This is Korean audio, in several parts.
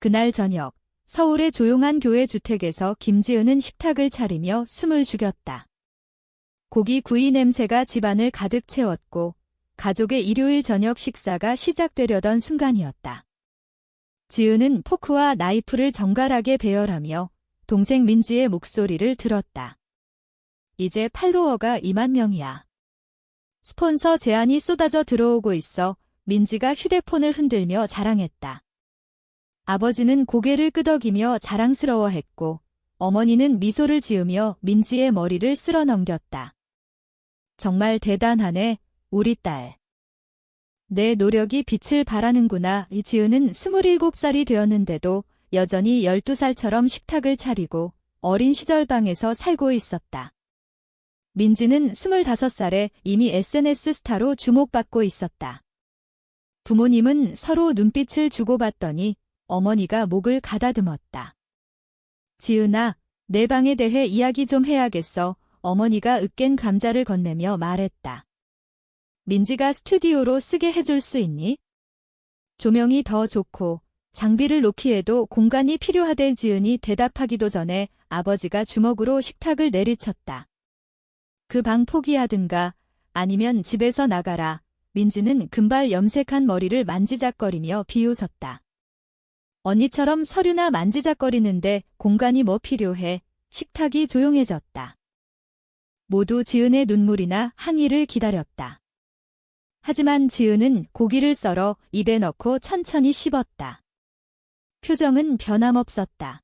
그날 저녁, 서울의 조용한 교회 주택에서 김지은은 식탁을 차리며 숨을 죽였다. 고기 구이 냄새가 집안을 가득 채웠고 가족의 일요일 저녁 식사가 시작되려던 순간이었다. 지은은 포크와 나이프를 정갈하게 배열하며 동생 민지의 목소리를 들었다. 이제 팔로워가 2만 명이야. 스폰서 제안이 쏟아져 들어오고 있어 민지가 휴대폰을 흔들며 자랑했다. 아버지는 고개를 끄덕이며 자랑스러워했고 어머니는 미소를 지으며 민지의 머리를 쓸어 넘겼다. 정말 대단하네, 우리 딸. 내 노력이 빛을 발하는구나. 지은은 27살이 되었는데도 여전히 12살처럼 식탁을 차리고 어린 시절 방에서 살고 있었다. 민지는 25살에 이미 SNS 스타로 주목받고 있었다. 부모님은 서로 눈빛을 주고받더니 어머니가 목을 가다듬었다. 지은아, 내 방에 대해 이야기 좀 해야겠어. 어머니가 으깬 감자를 건네며 말했다. 민지가 스튜디오로 쓰게 해줄 수 있니? 조명이 더 좋고 장비를 놓기에도 공간이 필요하대. 지은이 대답하기도 전에 아버지가 주먹으로 식탁을 내리쳤다. 그 방 포기하든가 아니면 집에서 나가라. 민지는 금발 염색한 머리를 만지작거리며 비웃었다. 언니처럼 서류나 만지작거리는데 공간이 뭐 필요해. 식탁이 조용해졌다. 모두 지은의 눈물이나 항의를 기다렸다. 하지만 지은은 고기를 썰어 입에 넣고 천천히 씹었다. 표정은 변함없었다.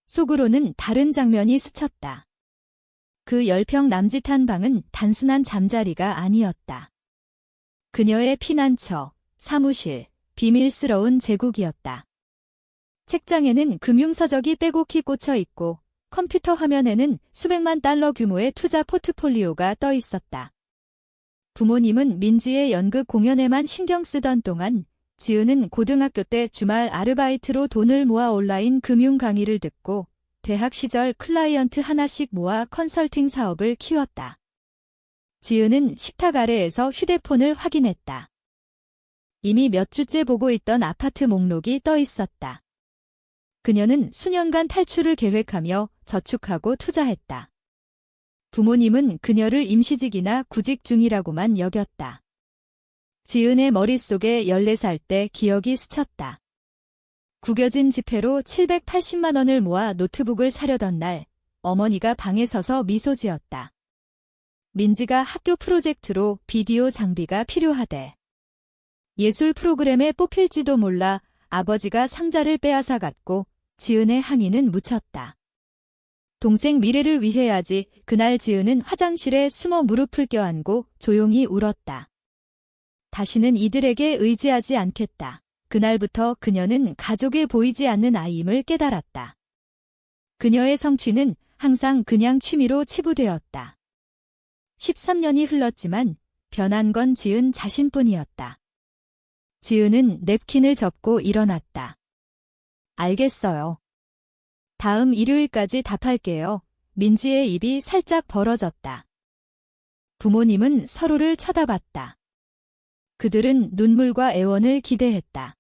속으로는 다른 장면이 스쳤다. 그 10평 남짓한 방은 단순한 잠자리가 아니었다. 그녀의 피난처, 사무실, 비밀스러운 제국이었다. 책장에는 금융서적이 빼곡히 꽂혀 있고 컴퓨터 화면에는 수백만 달러 규모의 투자 포트폴리오가 떠 있었다. 부모님은 민지의 연극 공연에만 신경 쓰던 동안 지은은 고등학교 때 주말 아르바이트로 돈을 모아 온라인 금융 강의를 듣고 대학 시절 클라이언트 하나씩 모아 컨설팅 사업을 키웠다. 지은은 식탁 아래에서 휴대폰을 확인했다. 이미 몇 주째 보고 있던 아파트 목록이 떠 있었다. 그녀는 수년간 탈출을 계획하며 저축하고 투자했다. 부모님은 그녀를 임시직이나 구직 중이라고만 여겼다. 지은의 머릿속에 14살 때 기억이 스쳤다. 구겨진 지폐로 780만 원을 모아 노트북을 사려던 날, 어머니가 방에 서서 미소 지었다. 민지가 학교 프로젝트로 비디오 장비가 필요하대. 예술 프로그램에 뽑힐지도 몰라. 아버지가 상자를 빼앗아 갔고 지은의 항의는 묻혔다. 동생 미래를 위해야지. 그날 지은은 화장실에 숨어 무릎을 껴안고 조용히 울었다. 다시는 이들에게 의지하지 않겠다. 그날부터 그녀는 가족에 보이지 않는 아이임을 깨달았다. 그녀의 성취는 항상 그냥 취미로 치부되었다. 13년이 흘렀지만 변한 건 지은 자신뿐이었다. 지은은 냅킨을 접고 일어났다. 알겠어요. 다음 일요일까지 답할게요. 민지의 입이 살짝 벌어졌다. 부모님은 서로를 쳐다봤다. 그들은 눈물과 애원을 기대했다.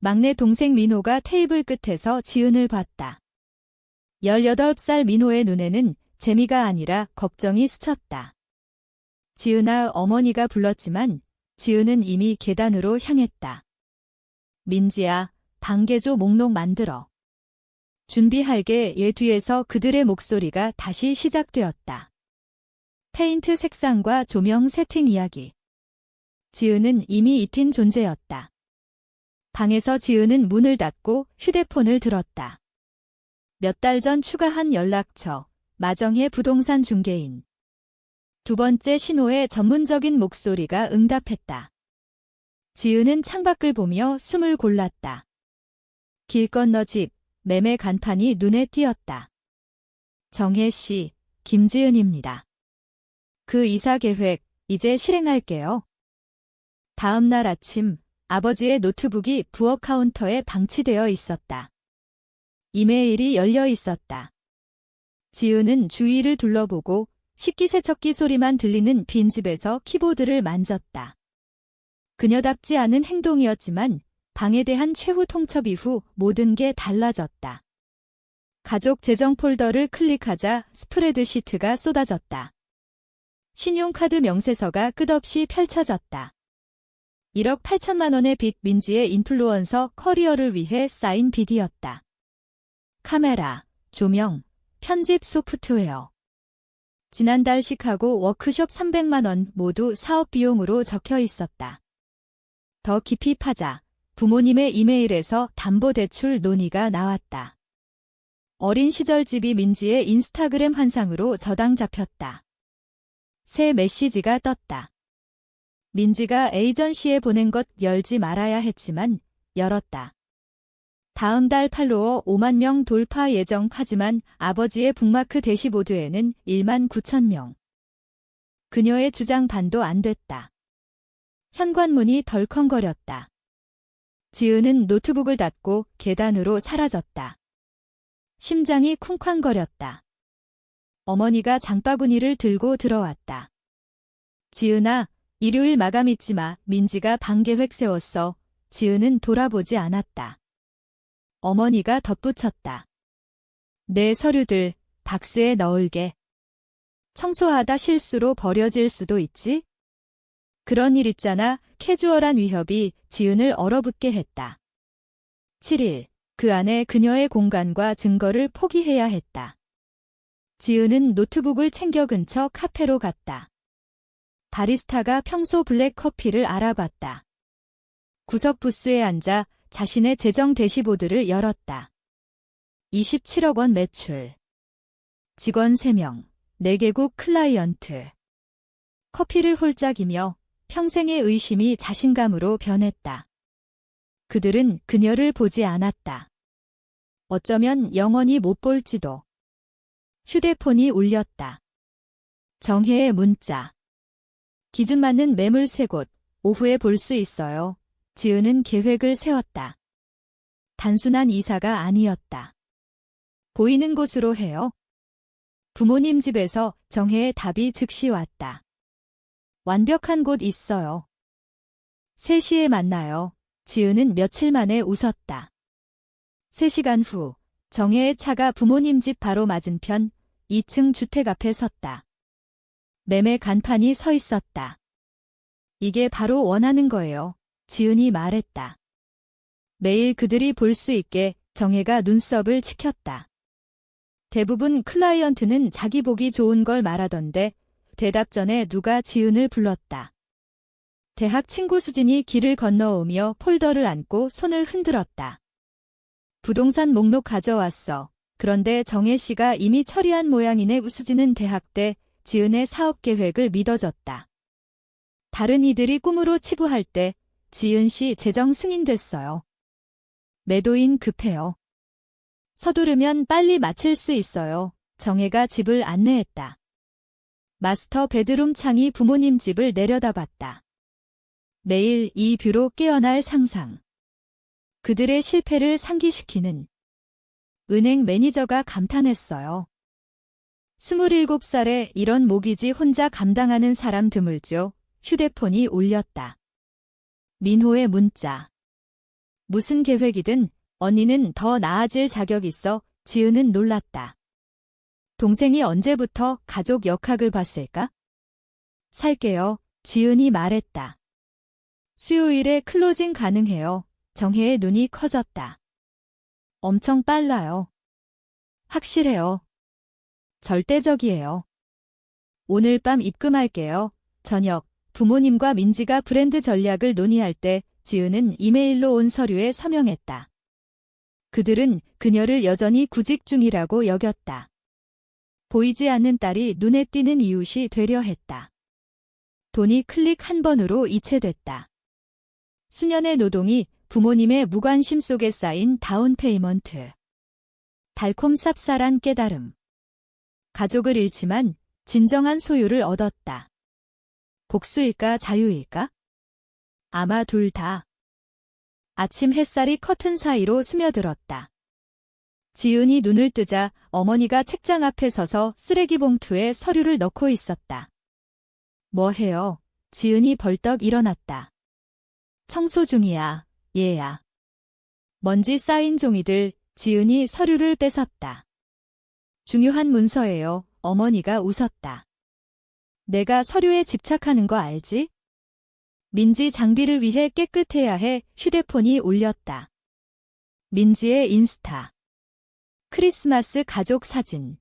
막내 동생 민호가 테이블 끝에서 지은을 봤다. 18살 민호의 눈에는 재미가 아니라 걱정이 스쳤다. 지은아, 어머니가 불렀지만 지은은 이미 계단으로 향했다. 민지야, 방개조 목록 만들어. 준비할게. 얘 뒤에서 그들의 목소리가 다시 시작되었다. 페인트 색상과 조명 세팅 이야기. 지은은 이미 잊힌 존재였다. 방에서 지은은 문을 닫고 휴대폰을 들었다. 몇 달 전 추가한 연락처, 마정혜 부동산 중개인. 두 번째 신호의 전문적인 목소리가 응답했다. 지은은 창밖을 보며 숨을 골랐다. 길 건너 집, 매매 간판이 눈에 띄었다. 정혜 씨, 김지은입니다. 그 이사 계획, 이제 실행할게요. 다음 날 아침, 아버지의 노트북이 부엌 카운터에 방치되어 있었다. 이메일이 열려 있었다. 지은은 주위를 둘러보고 식기세척기 소리만 들리는 빈집에서 키보드를 만졌다. 그녀답지 않은 행동이었지만 방에 대한 최후 통첩 이후 모든 게 달라졌다. 가족 재정 폴더를 클릭하자 스프레드시트가 쏟아졌다. 신용카드 명세서가 끝없이 펼쳐졌다. 1억 8천만 원의 빚 민지의 인플루언서 커리어를 위해 쌓인 빚이었다. 카메라, 조명, 편집 소프트웨어. 지난달 시카고 워크숍 300만 원 모두 사업 비용으로 적혀 있었다. 더 깊이 파자. 부모님의 이메일에서 담보대출 논의가 나왔다. 어린 시절 집이 민지의 인스타그램 환상으로 저당 잡혔다. 새 메시지가 떴다. 민지가 에이전시에 보낸 것 열지 말아야 했지만 열었다. 다음 달 팔로워 5만 명 돌파 예정 하지만 아버지의 북마크 대시보드에는 1만 9천 명. 그녀의 주장 반도 안 됐다. 현관문이 덜컹거렸다. 지은은 노트북을 닫고 계단으로 사라졌다. 심장이 쿵쾅거렸다. 어머니가 장바구니를 들고 들어왔다. 지은아, 일요일 마감 잊지 마. 민지가 방 계획 세웠어. 지은은 돌아보지 않았다. 어머니가 덧붙였다. 내 서류들 박스에 넣을게. 청소하다 실수로 버려질 수도 있지? 그런 일 있잖아. 캐주얼한 위협이 지은을 얼어붙게 했다. 7일, 그 안에 그녀의 공간과 증거를 포기해야 했다. 지은은 노트북을 챙겨 근처 카페로 갔다. 바리스타가 평소 블랙 커피를 알아봤다. 구석 부스에 앉아 자신의 재정 대시보드를 열었다. 27억 원 매출. 직원 3명, 4개국 클라이언트. 커피를 홀짝이며 평생의 의심이 자신감으로 변했다. 그들은 그녀를 보지 않았다. 어쩌면 영원히 못 볼지도. 휴대폰이 울렸다. 정혜의 문자. 기준 맞는 매물 3곳, 오후에 볼 수 있어요. 지은은 계획을 세웠다. 단순한 이사가 아니었다. 보이는 곳으로 해요. 부모님 집에서 정혜의 답이 즉시 왔다. 완벽한 곳 있어요. 3시에 만나요. 지은은 며칠 만에 웃었다. 3시간 후, 정혜의 차가 부모님 집 바로 맞은편 2층 주택 앞에 섰다. 매매 간판이 서 있었다. 이게 바로 원하는 거예요. 지은이 말했다. 매일 그들이 볼 수 있게 정혜가 눈썹을 치켰다. 대부분 클라이언트는 자기 보기 좋은 걸 말하던데 대답 전에 누가 지은을 불렀다. 대학 친구 수진이 길을 건너오며 폴더를 안고 손을 흔들었다. 부동산 목록 가져왔어. 그런데 정혜 씨가 이미 처리한 모양이네. 수진은 대학 때 지은의 사업 계획을 믿어줬다. 다른 이들이 꿈으로 치부할 때 지은 씨 재정 승인됐어요. 매도인 급해요. 서두르면 빨리 마칠 수 있어요. 정혜가 집을 안내했다. 마스터 베드룸 창이 부모님 집을 내려다봤다. 매일 이 뷰로 깨어날 상상. 그들의 실패를 상기시키는 은행 매니저가 감탄했어요. 27살에 이런 모기지 혼자 감당하는 사람 드물죠. 휴대폰이 울렸다. 민호의 문자. 무슨 계획이든 언니는 더 나아질 자격 있어. 지은은 놀랐다. 동생이 언제부터 가족 역학을 봤을까? 살게요. 지은이 말했다. 수요일에 클로징 가능해요. 정혜의 눈이 커졌다. 엄청 빨라요. 확실해요. 절대적이에요. 오늘 밤 입금할게요. 저녁, 부모님과 민지가 브랜드 전략을 논의할 때 지은은 이메일로 온 서류에 서명했다. 그들은 그녀를 여전히 구직 중이라고 여겼다. 보이지 않는 딸이 눈에 띄는 이웃이 되려 했다. 돈이 클릭 한 번으로 이체됐다. 수년의 노동이 부모님의 무관심 속에 쌓인 다운페이먼트. 달콤 쌉쌀한 깨달음. 가족을 잃지만 진정한 소유를 얻었다. 복수일까 자유일까? 아마 둘 다. 아침 햇살이 커튼 사이로 스며들었다. 지은이 눈을 뜨자 어머니가 책장 앞에 서서 쓰레기 봉투에 서류를 넣고 있었다. 뭐 해요? 지은이 벌떡 일어났다. 청소 중이야, 얘야. 먼지 쌓인 종이들, 지은이 서류를 뺏었다. 중요한 문서예요. 어머니가 웃었다. 내가 서류에 집착하는 거 알지? 민지 장비를 위해 깨끗해야 해. 휴대폰이 울렸다. 민지의 인스타. 크리스마스 가족 사진.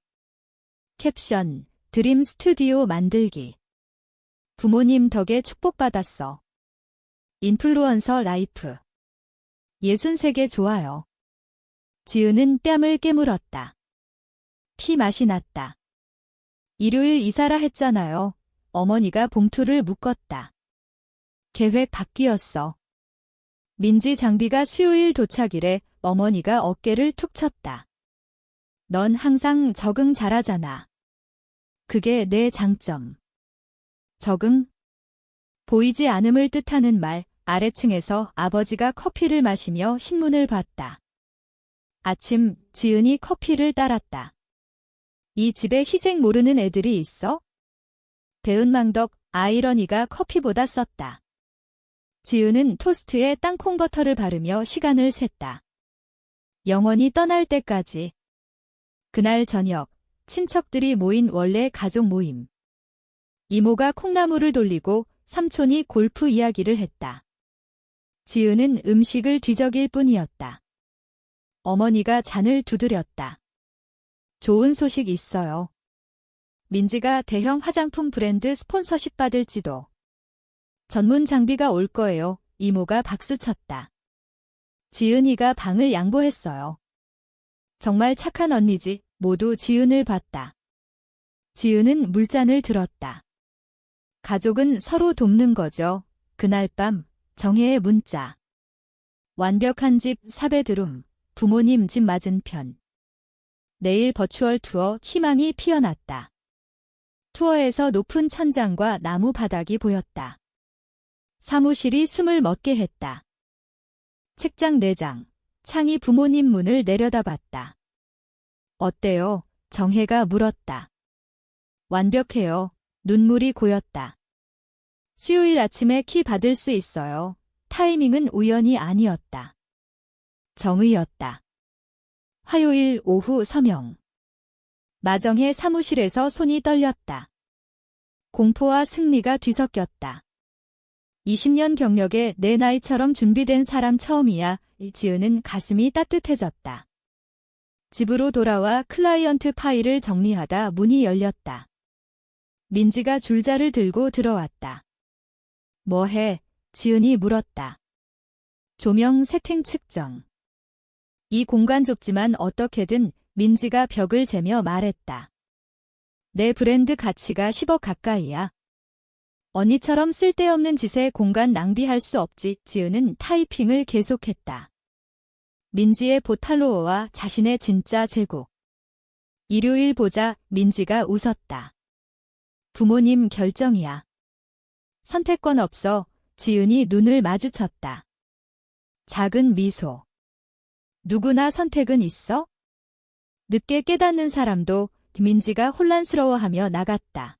캡션, 드림 스튜디오 만들기. 부모님 덕에 축복받았어. 인플루언서 라이프. 63개 좋아요. 지은은 뺨을 깨물었다. 피 맛이 났다. 일요일 이사라 했잖아요. 어머니가 봉투를 묶었다. 계획 바뀌었어. 민지 장비가 수요일 도착이래. 어머니가 어깨를 툭 쳤다. 넌 항상 적응 잘하잖아. 그게 내 장점. 적응? 보이지 않음을 뜻하는 말. 아래층에서 아버지가 커피를 마시며 신문을 봤다. 아침, 지은이 커피를 따랐다. 이 집에 희생 모르는 애들이 있어? 배은망덕, 아이러니가 커피보다 썼다. 지은은 토스트에 땅콩버터를 바르며 시간을 셌다. 영원히 떠날 때까지. 그날 저녁, 친척들이 모인 원래 가족 모임. 이모가 콩나물을 돌리고 삼촌이 골프 이야기를 했다. 지은은 음식을 뒤적일 뿐이었다. 어머니가 잔을 두드렸다. 좋은 소식 있어요. 민지가 대형 화장품 브랜드 스폰서십 받을지도. 전문 장비가 올 거예요. 이모가 박수쳤다. 지은이가 방을 양보했어요. 정말 착한 언니지. 모두 지은을 봤다. 지은은 물잔을 들었다. 가족은 서로 돕는 거죠. 그날 밤 정혜의 문자. 완벽한 집 4베드룸, 부모님 집 맞은편. 내일 버추얼 투어 희망이 피어났다. 투어에서 높은 천장과 나무 바닥이 보였다. 사무실이 숨을 멎게 했다. 책장 4장, 창이 부모님 문을 내려다봤다. 어때요? 정혜가 물었다. 완벽해요. 눈물이 고였다. 수요일 아침에 키 받을 수 있어요. 타이밍은 우연이 아니었다. 정의였다. 화요일 오후 서명. 마정의 사무실에서 손이 떨렸다. 공포와 승리가 뒤섞였다. 20년 경력에 내 나이처럼 준비된 사람 처음이야. 지은은 가슴이 따뜻해졌다. 집으로 돌아와 클라이언트 파일을 정리하다 문이 열렸다. 민지가 줄자를 들고 들어왔다. 뭐해? 지은이 물었다. 조명 세팅 측정. 이 공간 좁지만 어떻게든. 민지가 벽을 재며 말했다. 내 브랜드 가치가 10억 가까이야. 언니처럼 쓸데없는 짓에 공간 낭비할 수 없지. 지은은 타이핑을 계속했다. 민지의 보탈로어와 자신의 진짜 제국. 일요일 보자. 민지가 웃었다. 부모님 결정이야. 선택권 없어. 지은이 눈을 마주쳤다. 작은 미소. 누구나 선택은 있어? 늦게 깨닫는 사람도. 민지가 혼란스러워하며 나갔다.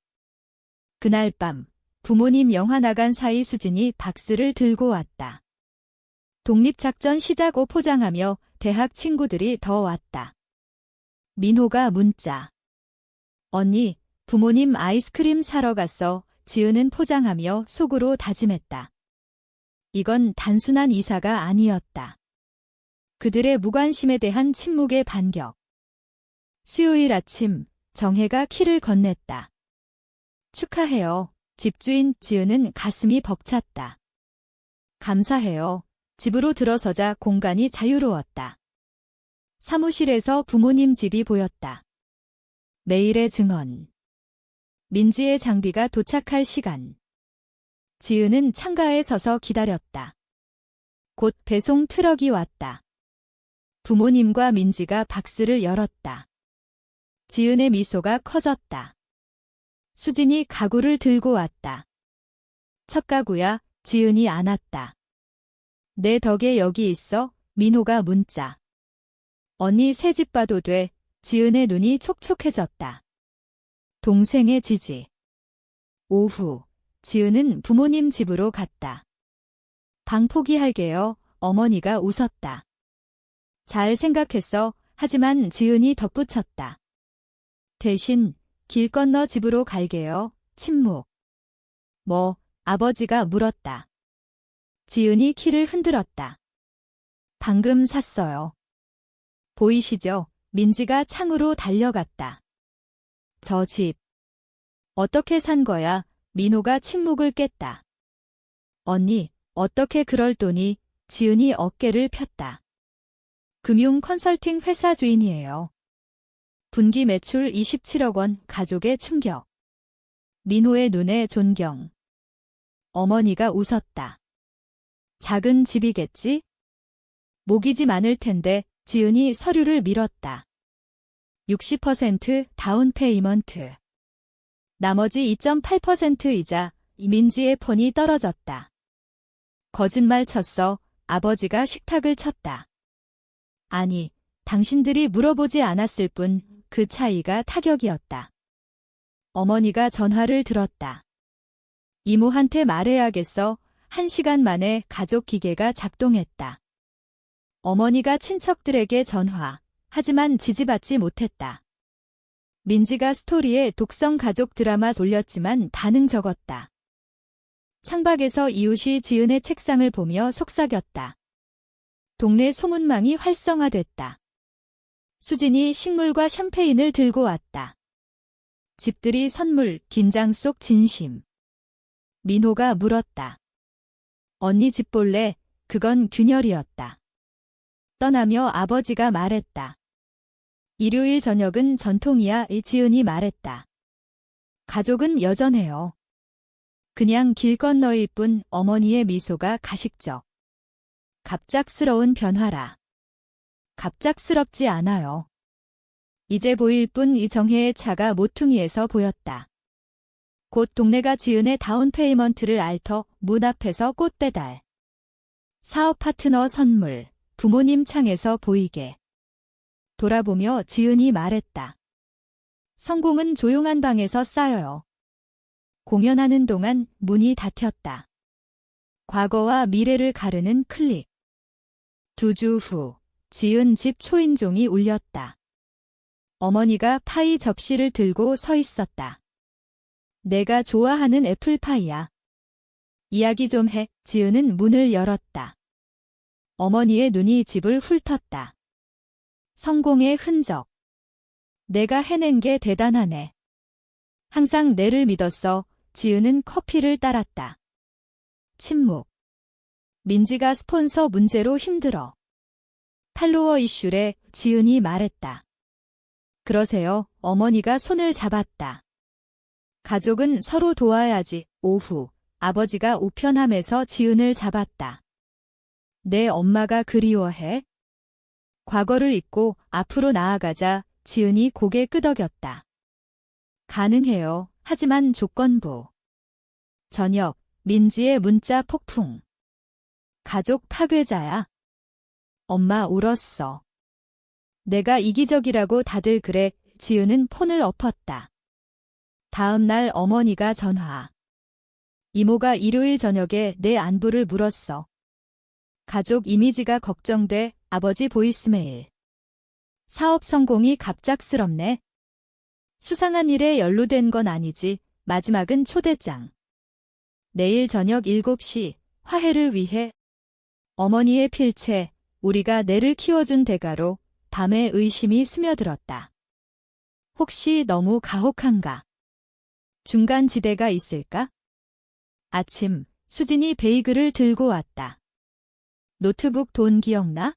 그날 밤 부모님 영화 나간 사이 수진이 박스를 들고 왔다. 독립작전 시작 옷 포장하며 대학 친구들이 더 왔다. 민호가 문자. 언니, 부모님 아이스크림 사러 갔어. 지은은 포장하며 속으로 다짐했다. 이건 단순한 이사가 아니었다. 그들의 무관심에 대한 침묵의 반격. 수요일 아침 정혜가 키를 건넸다. 축하해요. 집주인. 지은은 가슴이 벅찼다. 감사해요. 집으로 들어서자 공간이 자유로웠다. 사무실에서 부모님 집이 보였다. 매일의 증언. 민지의 장비가 도착할 시간. 지은은 창가에 서서 기다렸다. 곧 배송 트럭이 왔다. 부모님과 민지가 박스를 열었다. 지은의 미소가 커졌다. 수진이 가구를 들고 왔다. 첫 가구야. 지은이 안았다. 내 덕에 여기 있어. 민호가 문자. 언니 새집 봐도 돼. 지은의 눈이 촉촉해졌다. 동생의 지지. 오후 지은은 부모님 집으로 갔다. 방 포기할게요. 어머니가 웃었다. 잘 생각했어. 하지만 지은이 덧붙였다. 대신 길 건너 집으로 갈게요. 침묵. 뭐? 아버지가 물었다. 지은이 키를 흔들었다. 방금 샀어요. 보이시죠? 민지가 창으로 달려갔다. 저 집. 어떻게 산 거야? 민호가 침묵을 깼다. 언니, 어떻게 그럴 돈이? 지은이 어깨를 폈다. 금융 컨설팅 회사 주인이에요. 분기 매출 27억 원, 가족의 충격. 민호의 눈에 존경. 어머니가 웃었다. 작은 집이겠지? 모기지 많을 텐데. 지은이 서류를 밀었다. 60% 다운 페이먼트. 나머지 2.8% 이자. 민지의 폰이 떨어졌다. 거짓말 쳤어. 아버지가 식탁을 쳤다. 아니, 당신들이 물어보지 않았을 뿐 그 차이가 타격이었다. 어머니가 전화를 들었다. 이모한테 말해야겠어. 1시간 만에 가족 기계가 작동했다. 어머니가 친척들에게 전화. 하지만 지지받지 못했다. 민지가 스토리에 독성 가족 드라마 돌렸지만 반응 적었다. 창밖에서 이웃이 지은의 책상을 보며 속삭였다. 동네 소문망이 활성화됐다. 수진이 식물과 샴페인을 들고 왔다. 집들이 선물, 긴장 속 진심. 민호가 물었다. 언니 집 볼래? 그건 균열이었다. 떠나며 아버지가 말했다. 일요일 저녁은 전통이야. 지은이 말했다. 가족은 여전해요. 그냥 길 건너일 뿐. 어머니의 미소가 가식적. 갑작스러운 변화라. 갑작스럽지 않아요. 이제 보일 뿐. 이정혜의 차가 모퉁이에서 보였다. 곧 동네가 지은의 다운 페이먼트를 앓터 문 앞에서 꽃 배달. 사업 파트너 선물. 부모님 창에서 보이게. 돌아보며 지은이 말했다. 성공은 조용한 방에서 쌓여요. 공연하는 동안 문이 닫혔다. 과거와 미래를 가르는 클릭. 2주 후, 지은 집 초인종이 울렸다. 어머니가 파이 접시를 들고 서 있었다. 내가 좋아하는 애플파이야. 이야기 좀 해. 지은은 문을 열었다. 어머니의 눈이 집을 훑었다. 성공의 흔적. 내가 해낸 게 대단하네. 항상 내를 믿었어. 지은은 커피를 따랐다. 침묵. 민지가 스폰서 문제로 힘들어. 팔로워 이슈래. 지은이 말했다. 그러세요. 어머니가 손을 잡았다. 가족은 서로 도와야지. 오후, 아버지가 우편함에서 지은을 잡았다. 내 엄마가 그리워해? 과거를 잊고 앞으로 나아가자. 지은이 고개 끄덕였다. 가능해요. 하지만 조건부. 저녁, 민지의 문자 폭풍. 가족 파괴자야. 엄마 울었어. 내가 이기적이라고 다들 그래. 지은은 폰을 엎었다. 다음 날 어머니가 전화. 이모가 일요일 저녁에 내 안부를 물었어. 가족 이미지가 걱정돼. 아버지 보이스메일. 사업 성공이 갑작스럽네. 수상한 일에 연루된 건 아니지. 마지막은 초대장. 내일 저녁 7시 화해를 위해. 어머니의 필체. 우리가 내를 키워준 대가로. 밤에 의심이 스며들었다. 혹시 너무 가혹한가? 중간 지대가 있을까? 아침, 수진이 베이글을 들고 왔다. 노트북 돈 기억나?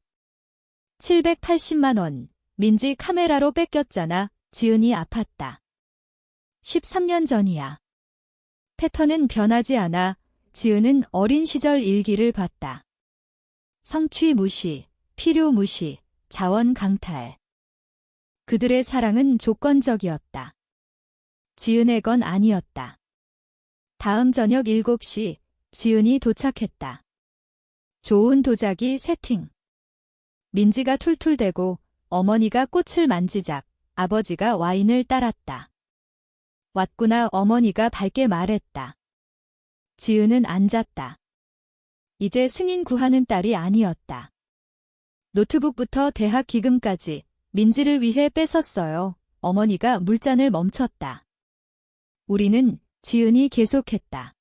780만 원. 민지 카메라로 뺏겼잖아. 지은이 아팠다. 13년 전이야. 패턴은 변하지 않아. 지은은 어린 시절 일기를 봤다. 성취 무시, 필요 무시, 자원 강탈. 그들의 사랑은 조건적이었다. 지은의 건 아니었다. 다음 저녁 7시, 지은이 도착했다. 좋은 도자기 세팅. 민지가 툴툴대고 어머니가 꽃을 만지작 아버지가 와인을 따랐다. 왔구나. 어머니가 밝게 말했다. 지은은 앉았다. 이제 승인 구하는 딸이 아니었다. 노트북부터 대학 기금까지 민지를 위해 뺏었어요. 어머니가 물잔을 멈췄다. 우리는 지은이 계속했다.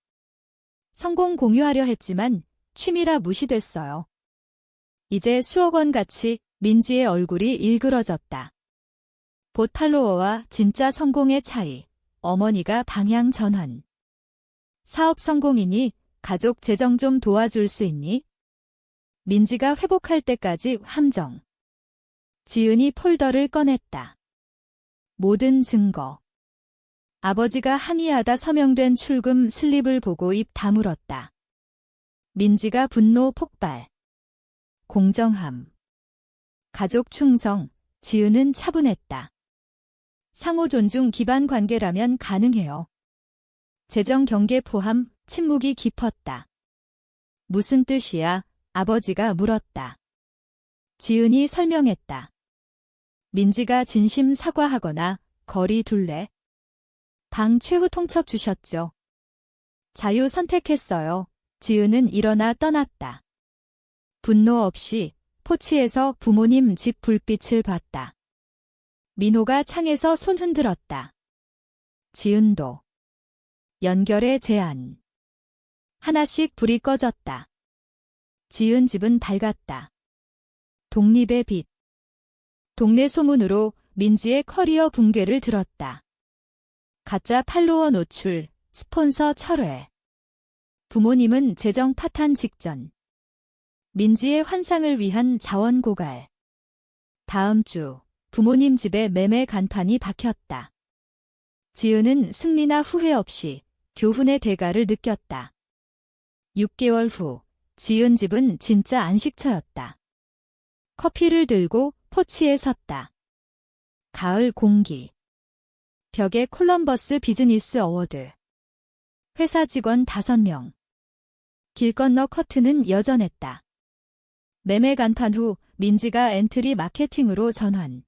성공 공유하려 했지만 취미라 무시됐어요. 이제 수억 원 가치 민지의 얼굴이 일그러졌다. 봇 팔로워와 진짜 성공의 차이. 어머니가 방향 전환. 사업 성공이니 가족 재정 좀 도와줄 수 있니? 민지가 회복할 때까지 함정. 지은이 폴더를 꺼냈다. 모든 증거. 아버지가 항의하다 서명된 출금 슬립을 보고 입 다물었다. 민지가 분노 폭발. 공정함. 가족 충성. 지은은 차분했다. 상호 존중 기반 관계라면 가능해요. 재정 경계 포함 침묵이 깊었다. 무슨 뜻이야? 아버지가 물었다. 지은이 설명했다. 민지가 진심 사과하거나 거리 둘래? 방 최후 통첩 주셨죠. 자유 선택했어요. 지은은 일어나 떠났다. 분노 없이 포치에서 부모님 집 불빛을 봤다. 민호가 창에서 손 흔들었다. 지은도. 연결의 제안. 하나씩 불이 꺼졌다. 지은 집은 밝았다. 독립의 빛. 동네 소문으로 민지의 커리어 붕괴를 들었다. 가짜 팔로워 노출, 스폰서 철회. 부모님은 재정 파탄 직전. 민지의 환상을 위한 자원 고갈. 다음 주 부모님 집에 매매 간판이 박혔다. 지은은 승리나 후회 없이 교훈의 대가를 느꼈다. 6개월 후 지은 집은 진짜 안식처였다. 커피를 들고 포치에 섰다. 가을 공기. 벽에 콜럼버스 비즈니스 어워드. 회사 직원 5명. 길 건너 커튼은 여전했다. 매매 간판 후 민지가 엔트리 마케팅으로 전환.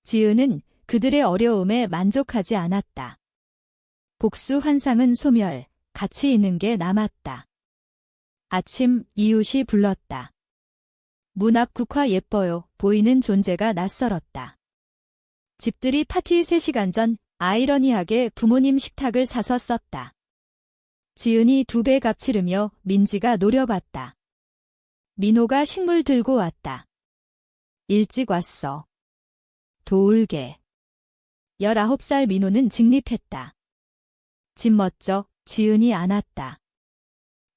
지은은 그들의 어려움에 만족하지 않았다. 복수 환상은 소멸, 가치 있는 게 남았다. 아침 이웃이 불렀다. 문 앞 국화 예뻐요. 보이는 존재가 낯설었다. 집들이 파티 3시간 전 아이러니하게 부모님 식탁을 사서 썼다. 지은이 2배 값 치르며 민지가 노려봤다. 민호가 식물 들고 왔다. 일찍 왔어. 도울게. 19살 민호는 직립했다. 집 멋져. 지은이 안았다.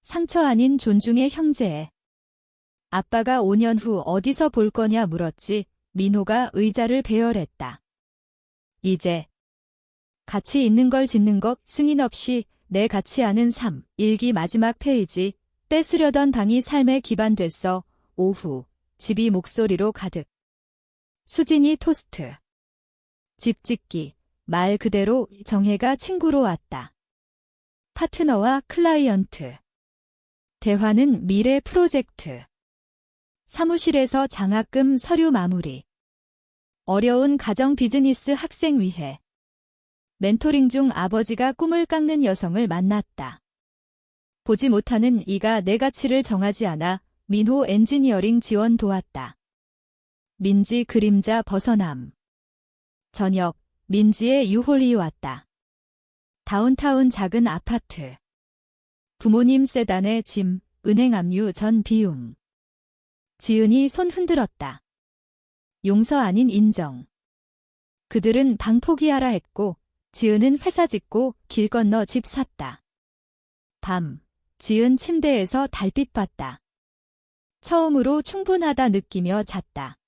상처 아닌 존중의 형제애. 아빠가 5년 후 어디서 볼 거냐 물었지. 민호가 의자를 배열했다. 이제 가치 있는 걸 짓는 것. 승인 없이 내 가치 아는 삶. 일기 마지막 페이지. 뺏으려던 방이 삶의 기반 됐어. 오후 집이 목소리로 가득. 수진이 토스트. 집 짓기. 말 그대로 정혜가 친구로 왔다. 파트너와 클라이언트. 대화는 미래 프로젝트. 사무실에서 장학금 서류 마무리. 어려운 가정 비즈니스 학생 위해. 멘토링 중 아버지가 꿈을 깎는 여성을 만났다. 보지 못하는 이가 내 가치를 정하지 않아. 민호 엔지니어링 지원 도왔다. 민지 그림자 벗어남. 저녁, 민지의 유홀이 왔다. 다운타운 작은 아파트. 부모님 세단의 짐, 은행 압류 전 비움. 지은이 손 흔들었다. 용서 아닌 인정. 그들은 방 포기하라 했고, 지은은 회사 짓고 길 건너 집 샀다. 밤, 지은 침대에서 달빛 봤다. 처음으로 충분하다 느끼며 잤다.